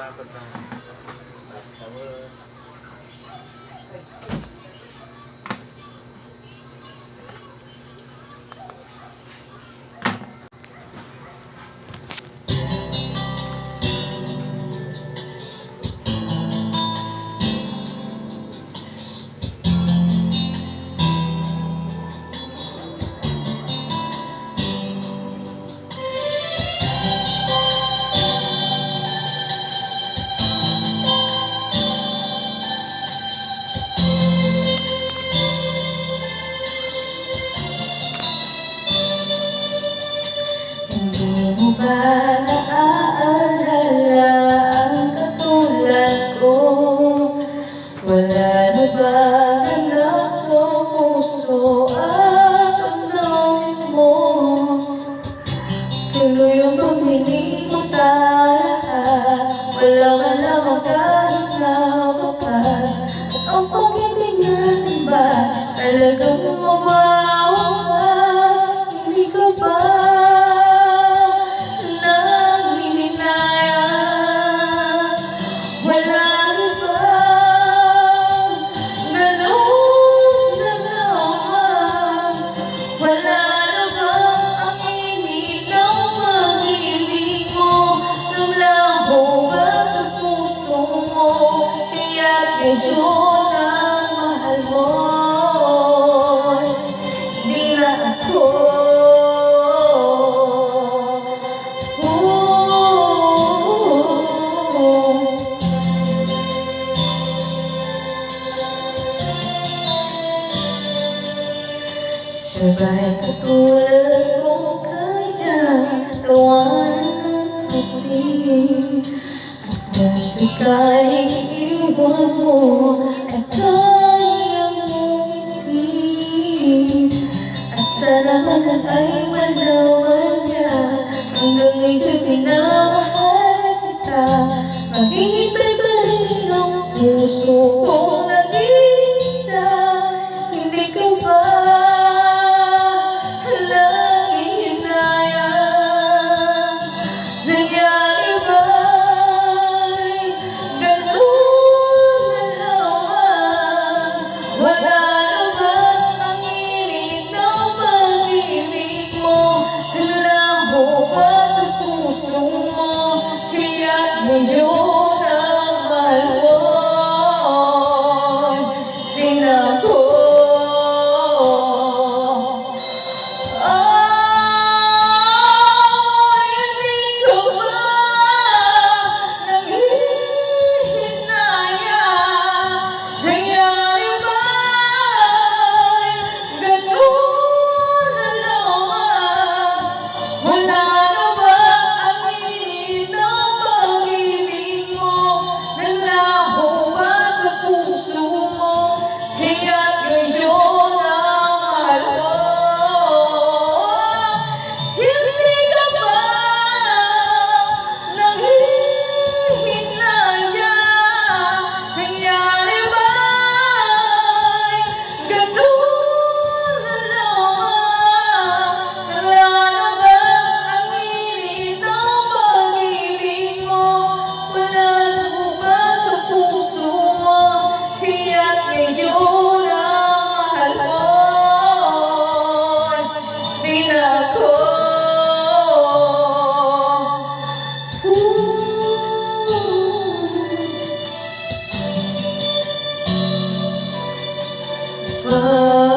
Dapat ng tapos hindi mo ba naaalala ang katulad ko? Wala na ba anak sa puso at ang damdamin mo? Tuloy ang pagninimutala, walang alam ang kahit na wakas. At ang pag-ibig natin ba talagang mawawakas? Hindi ka ba medyo nang mahal mo, di na ako. Sabay katulad mo kaya tawanan ng puti. Kung sakaling iwan mo ay kayang umibig, asa naman ay malaman niya. Hanggang ngayon pinamahal kita, maghihintay pa rin ang puso kong nag-iisa. Hindi ka ba medyo nang mahal mo, di na ako. Ay, hindi ko ba nanghihinaya? Nangyari ba'y ganun na lamang? Wala na ba ang init ng pag-ibig mo? Naglaho ba sa puso mo? Kaya't ngayon ang mahal mo. Hindi ka ba nanghihinaya? Nangyari ba'y ganun na lamang? Wala na ba ang init ng pag-ibig mo? Wala na ba sa puso mo? Kaya't ngayon ang mahal mo, di na ako. Ooh.